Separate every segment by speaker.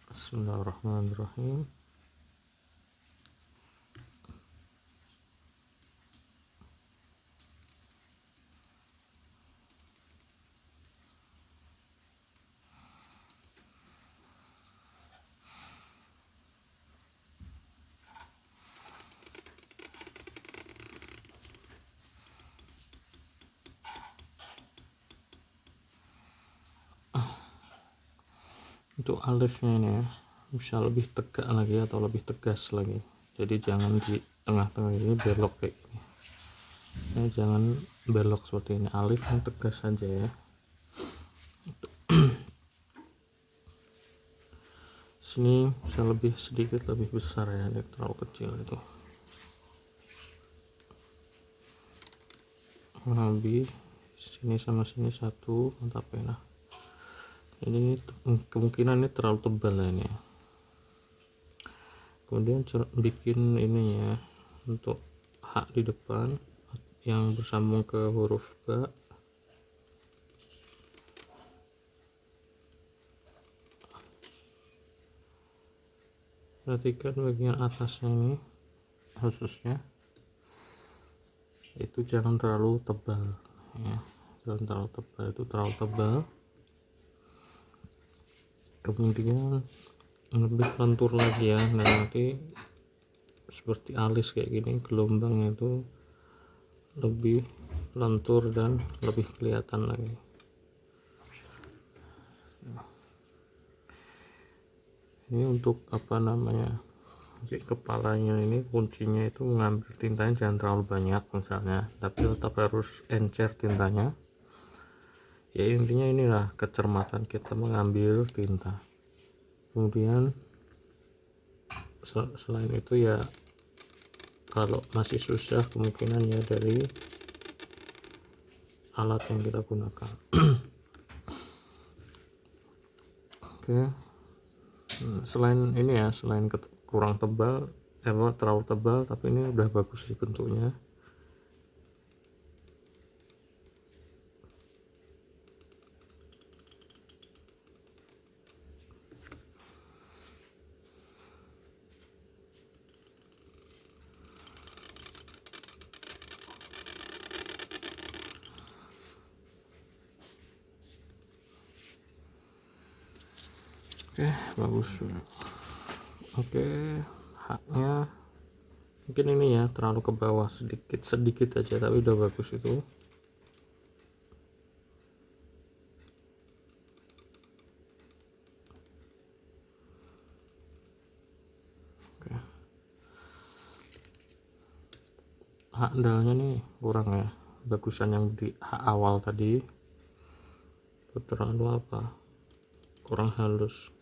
Speaker 1: Bismillahirrahmanirrahim. Untuk alifnya ini ya, bisa lebih tegak lagi atau lebih tegas lagi. Jadi jangan di tengah-tengah ini belok kayak gini. Ya, jangan belok seperti ini. Alif yang tegas saja ya. Sini bisa lebih sedikit lebih besar ya, ini terlalu kecil itu. Lebih sini sama sini satu mata pena. Ini kemungkinan ini terlalu tebal ya ini. Kemudian bikin ini ya, untuk H di depan yang bersambung ke huruf B. Perhatikan bagian atasnya ini khususnya itu jangan terlalu tebal ya, jangan terlalu tebal, itu terlalu tebal. Kemudian lebih lentur lagi ya, nah nanti seperti alis kayak gini, gelombangnya itu lebih lentur dan lebih kelihatan lagi. Ini untuk apa namanya, di kepalanya ini kuncinya itu mengambil tintanya jangan terlalu banyak misalnya, tapi tetap harus encer tintanya ya. Intinya inilah kecermatan kita mengambil tinta. Kemudian selain itu ya, kalau masih susah kemungkinan ya dari alat yang kita gunakan. Oke. Selain ini ya, selain kurang tebal, terlalu tebal, tapi ini udah bagus sih bentuknya. Oke, bagus. Oke, haknya mungkin ini ya terlalu ke bawah sedikit aja, tapi udah bagus itu. Oke. Hak dalnya nih kurang ya, bagusan yang di hak awal tadi itu terlalu apa, kurang halus.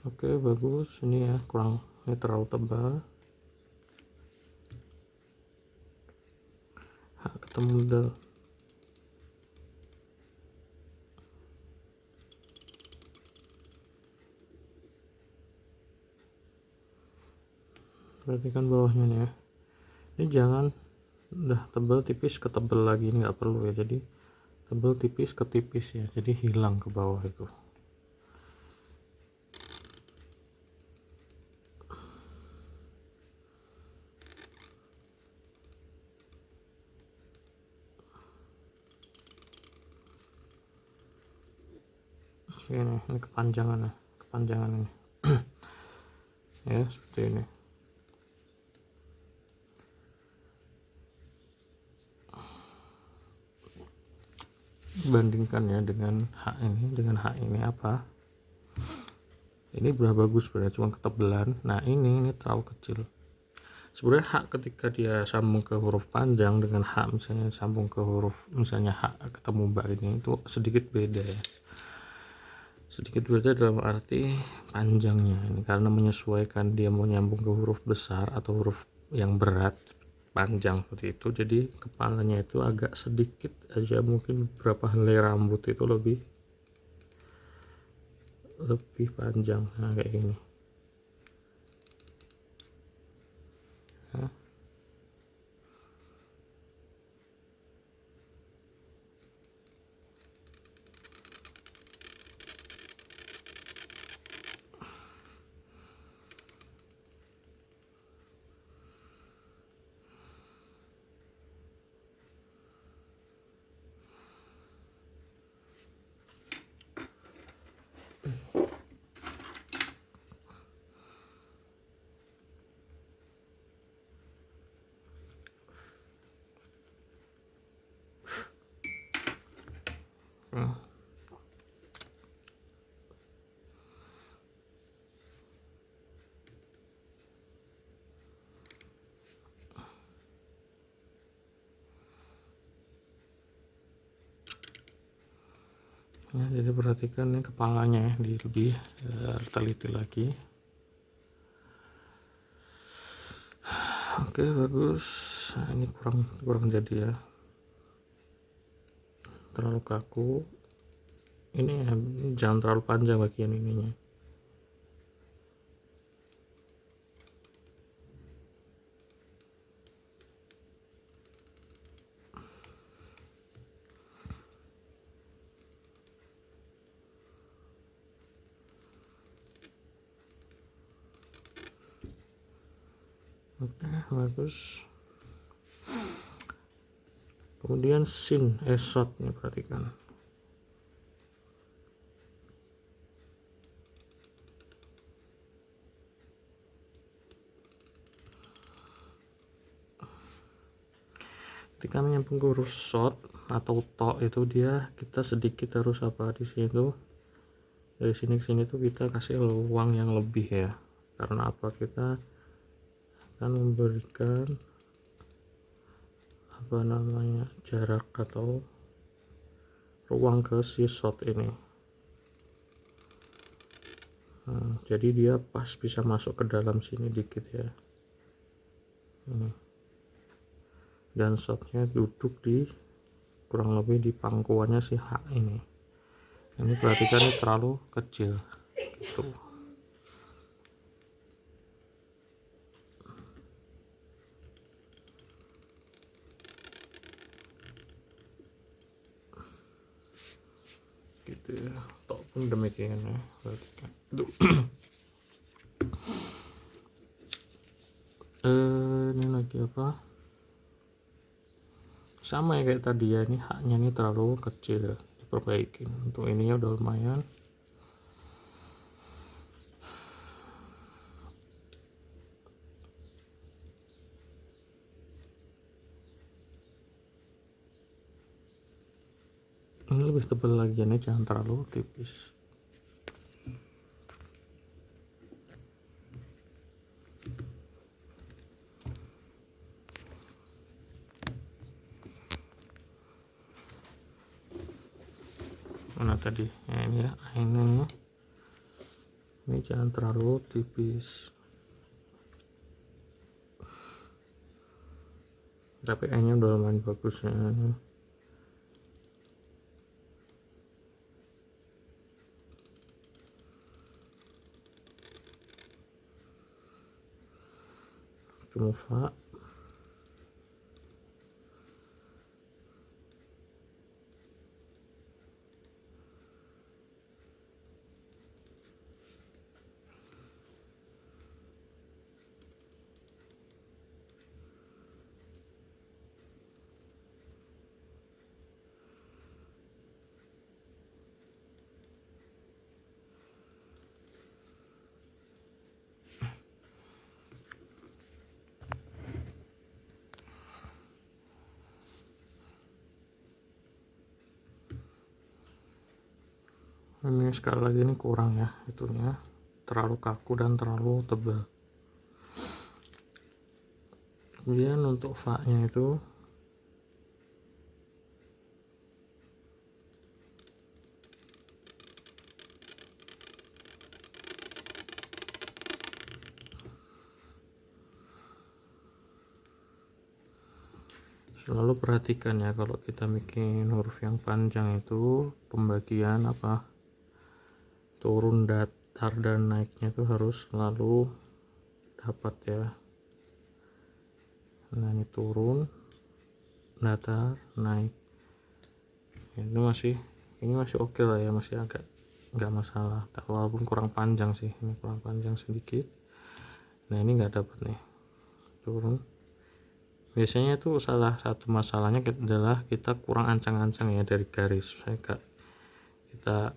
Speaker 1: Oke, bagus. Ini ya kurang, ini terlalu tebal. Hak ketemu dal. Perhatikan bawahnya nih ya, ini jangan udah tebal tipis ke tebal lagi, ini nggak perlu ya. Jadi tebal tipis ke tipis ya, jadi hilang ke bawah itu. Ini kepanjangan ini ya, seperti ini. Bandingkan ya dengan hak ini apa, ini berapa bagus sebenarnya, cuma ketebalan. Nah ini terlalu kecil sebenarnya. Hak ketika dia sambung ke huruf panjang dengan hak misalnya sambung ke huruf misalnya hak ketemu mbak, ini itu sedikit beda ya, sedikit beda dalam arti panjangnya ini, karena menyesuaikan dia mau nyambung ke huruf besar atau huruf yang berat, panjang seperti itu, jadi kepalanya itu agak sedikit aja, mungkin beberapa helai rambut itu lebih panjang. Nah kayak gini. Nah, nah, ya, jadi perhatikan nih kepalanya ya, di lebih teliti lagi. Oke, bagus. Nah, ini kurang jadi ya, terlalu kaku. Ini ya, jangan terlalu panjang bagian ininya. Oke, bagus. Kemudian shot nih, perhatikan. Ketika menyambung ke huruf shot atau to itu kita sedikit harus apa di sini tuh, dari sini ke sini tuh kita kasih luang yang lebih ya. Karena apa, kita akan memberikan apa namanya, jarak atau ruang ke si shot ini. Jadi dia pas bisa masuk ke dalam sini dikit ya. Dan shotnya duduk di kurang lebih di pangkuannya si H ini. Ini perhatikan, ini terlalu kecil gitu. Gitu ya, tok pun demikian ya, perhatikan. Ini lagi apa, sama ya kayak tadi ya, ini haknya ini terlalu kecil, diperbaikin. Untuk ininya udah lumayan. Ini lebih tebal lagi, ini jangan terlalu tipis. Mana tadi ya, ini ya, ini jangan terlalu tipis, tapi nya udah lumayan bagus ya. Mufa ini sekali lagi, ini kurang ya itunya, terlalu kaku dan terlalu tebal. Kemudian untuk fa-nya itu Lalu perhatikan ya, kalau kita bikin huruf yang panjang itu pembagian turun, datar, dan naiknya itu harus selalu dapat ya. Nah ini turun, datar, naik. Ini masih oke lah ya, masih agak nggak masalah, walaupun kurang panjang sih, ini kurang panjang sedikit. Nah ini nggak dapat nih, turun. Biasanya itu salah satu masalahnya adalah kita kurang ancang-ancang ya dari garis. Kita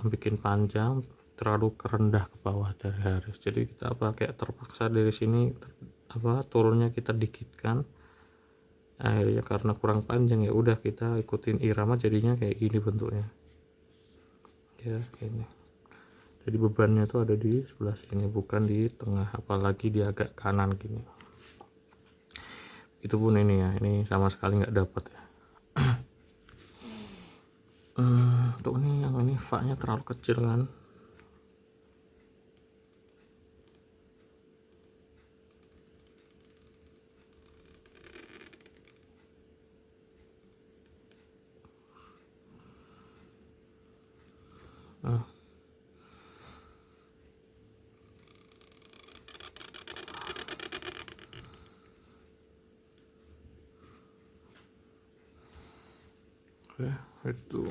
Speaker 1: bikin panjang terlalu kerendah ke bawah dari garis, jadi kita kayak terpaksa dari sini turunnya kita dikitkan. Akhirnya karena kurang panjang ya udah kita ikutin irama, jadinya kayak gini bentuknya ya, gini. Jadi bebannya tuh ada di sebelah sini, bukan di tengah, apalagi di agak kanan gini. Itu pun ini ya, ini sama sekali nggak dapat ya. Untuk ini yang ini fa-nya terlalu kecil kan. Oke, itu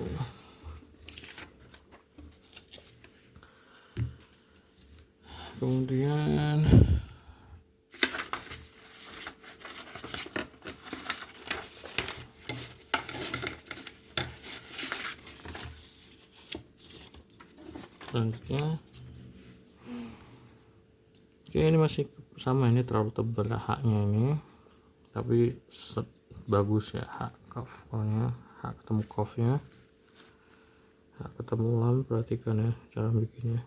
Speaker 1: kemudian selanjutnya, oke ini masih sama, ini terlalu tebal haknya ini, tapi bagus ya hak kaf, pokoknya hak ketemu kafnya, hak ketemu lam. Perhatikan ya cara bikinnya.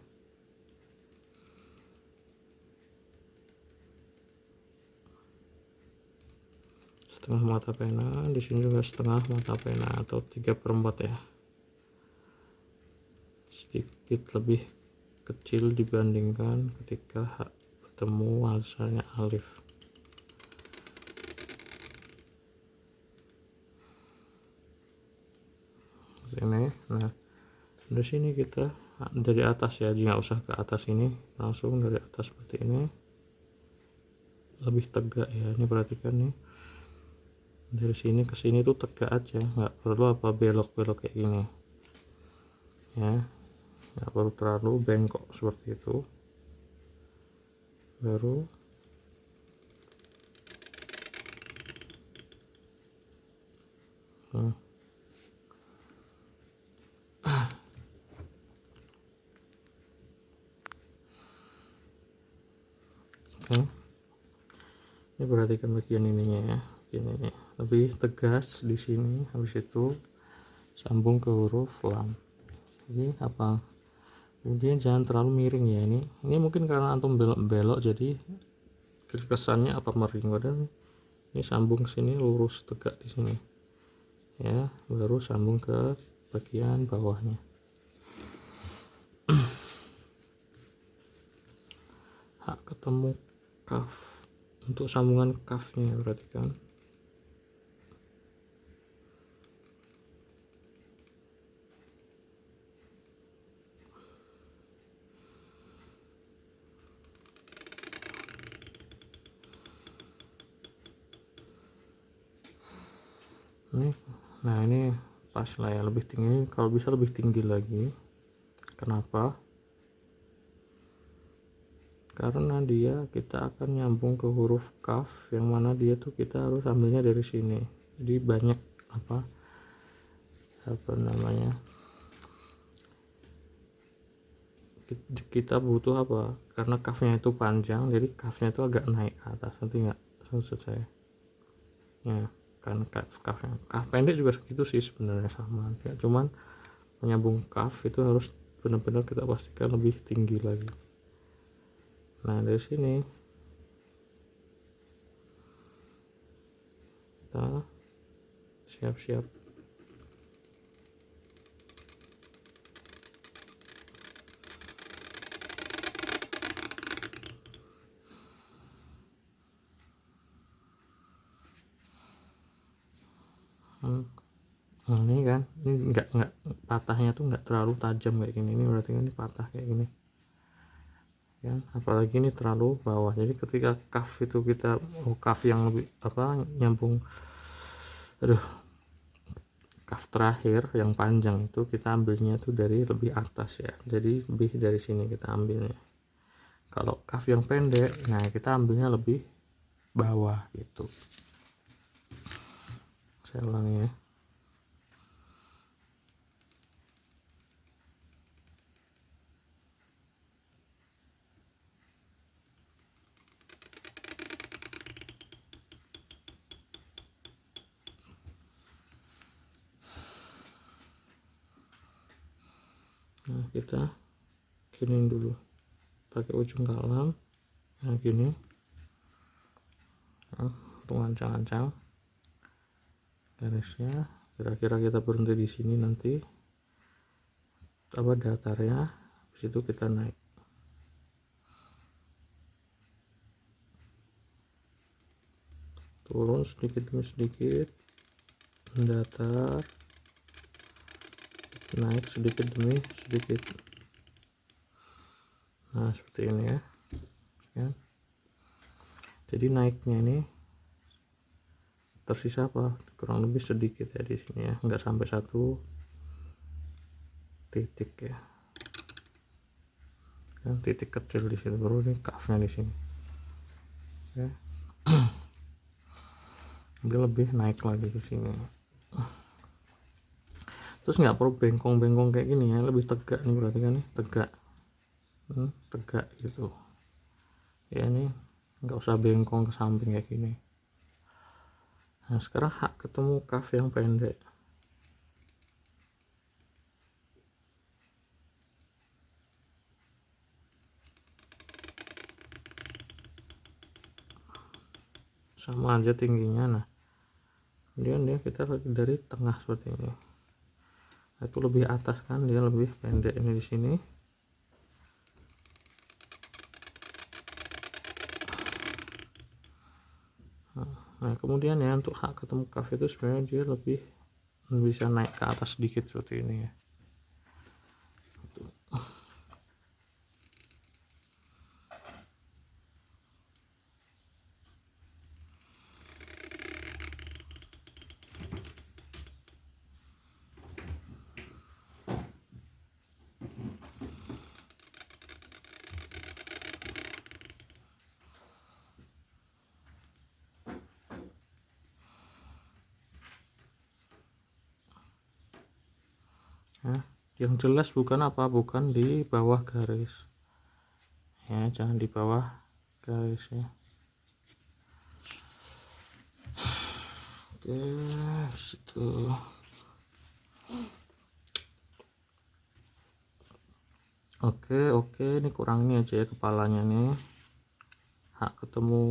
Speaker 1: Setengah mata pena, di sini juga setengah mata pena atau 3/4 ya, sedikit lebih kecil dibandingkan ketika hak bertemu asalnya alif. Ini nah dari sini kita dari atas ya, nggak usah ke atas, ini langsung dari atas seperti ini, lebih tegak ya. Ini perhatikan nih, dari sini ke sini tuh tegak aja, nggak perlu belok-belok kayak gini ya, nggak perlu terlalu bengkok seperti itu. Baru ini perhatikan bagian ininya ya, ini lebih tegas di sini. Habis itu sambung ke huruf lam. Jadi kemudian jangan terlalu miring ya, ini mungkin karena antum belok-belok jadi kesannya miring, padahal ini sambung sini lurus tegak di sini ya, baru sambung ke bagian bawahnya. Hak ketemu kaf, untuk sambungan kafnya perhatikan. Nah ini pas lah ya, lebih tinggi, kalau bisa lebih tinggi lagi. Kenapa? Karena kita akan nyambung ke huruf kaf, yang mana dia tuh kita harus ambilnya dari sini, jadi banyak apa namanya, kita butuh karena kafnya itu panjang, jadi kafnya itu agak naik ke atas. Nanti nggak maksud saya ya, kan kaf pendek juga segitu sih sebenarnya, sama ya, cuman menyambung kaf itu harus benar-benar kita pastikan lebih tinggi lagi. Nah dari sini kita siap-siap Ini kan, ini enggak patahnya tuh enggak terlalu tajam kayak gini. Ini berarti ini patah kayak gini kan, apalagi ini terlalu bawah. Jadi ketika kaf itu kita kaf yang lebih nyambung, kaf terakhir yang panjang itu kita ambilnya tuh dari lebih atas ya, jadi lebih dari sini kita ambilnya. Kalau kaf yang pendek, nah kita ambilnya lebih bawah gitu. Saya ulangi ya. Nah kita giniin dulu pakai ujung kalam. Nah gini, nah, untuk ancang-ancang garisnya, kira-kira kita berhenti di sini nanti datarnya. Habis itu kita naik turun sedikit demi sedikit, datar, naik sedikit demi sedikit. Nah seperti ini ya. Jadi naiknya ini tersisa kurang lebih sedikit ya di sini ya, nggak sampai 1 titik ya, kan titik kecil di sini, baru ini kafnya di sini ya. Dia lebih naik lagi di sini, terus nggak perlu bengkong-bengkong kayak gini ya, lebih tegak nih, berarti kan nih tegak, tegak gitu ya. Ini nggak usah bengkong ke samping kayak gini. Nah sekarang ketemu kaf yang pendek. Sama aja tingginya. Nah kemudian kita dari tengah seperti ini. Nah, itu lebih atas kan, dia lebih pendek ini di sini. Nah kemudian ya untuk ketemu kaf itu sebenarnya dia lebih bisa naik ke atas sedikit seperti ini ya. Nah, yang jelas bukan di bawah garis ya, jangan di bawah garis ya. Oke, situ. Oke, ini kurangnya aja ya kepalanya nih. Ketemu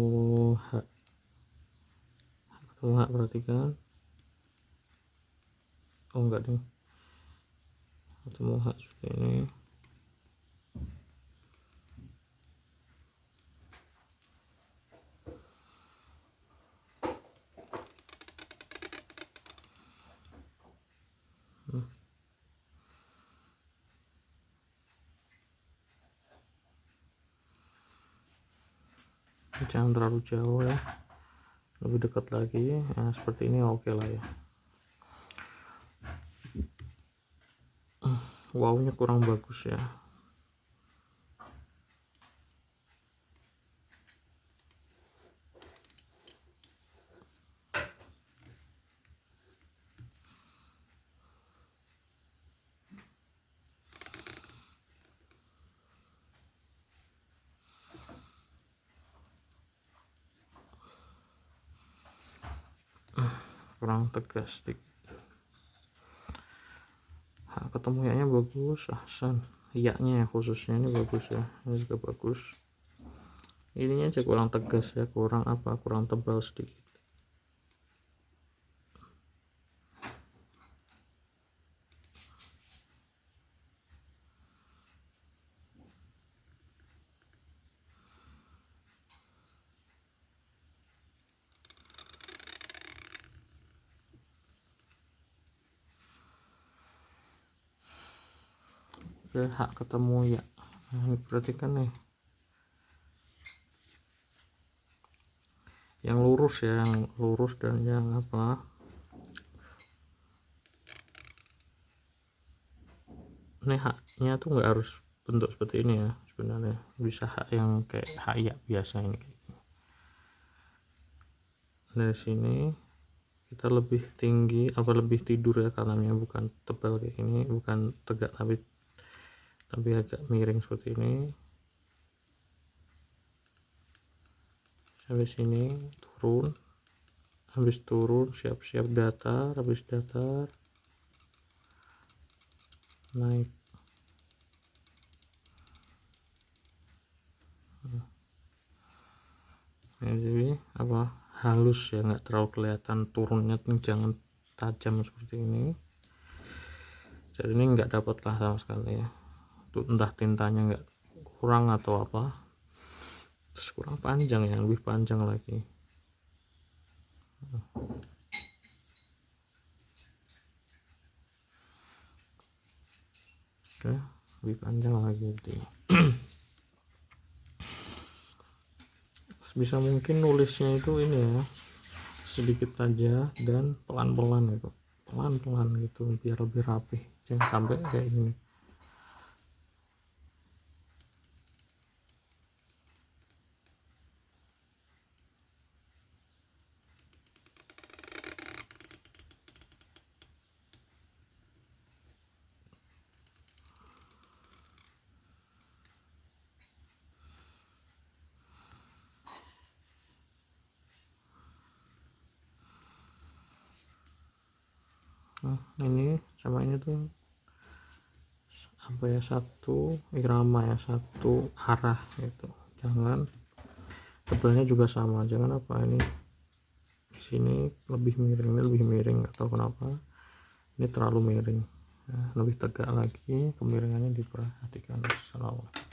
Speaker 1: perhatikan. Oh enggak nih, ketemu seperti ini. Jangan terlalu jauh ya, lebih dekat lagi. Nah seperti ini oke lah ya. Wownya kurang bagus ya. Kurang tegas sedikit. Ketemu ya-nya bagus, ahsan. Ya-nya khususnya ini bagus ya, ini juga bagus. Ininya aja kurang tegas ya, kurang tebal sedikit. Oke, hak ketemu ya. Nah, ini perhatikan nih, yang lurus ya, yang lurus dan yang apa, ini haknya tuh nggak harus bentuk seperti ini ya, sebenarnya bisa hak yang kayak hak ya biasa ini kayak gini. Dari sini kita lebih tinggi apa lebih tidur ya, kalannya bukan tebal kayak ini, bukan tegak tapi agak miring seperti ini. Sampai sini turun, habis turun siap-siap datar, habis datar naik. Nah, jadi apa, halus ya, nggak terlalu kelihatan turunnya, jangan tajam seperti ini. Jadi ini nggak dapat lah sama sekali ya, itu entah tintanya nggak kurang atau apa, terus kurang panjang ya, lebih panjang lagi. Oke, lebih panjang lagi itu. Bisa mungkin nulisnya itu ini ya, sedikit aja dan pelan-pelan gitu, pelan-pelan gitu biar lebih rapih, jangan sampai kayak gini. Nah, ini sama ini tuh apa ya, satu irama ya, satu arah gitu. Jangan tebalnya juga sama, jangan apa ini di sini lebih miring, ini lebih miring, atau kenapa ini terlalu miring. Nah, lebih tegak lagi, kemiringannya diperhatikan. Assalamualaikum.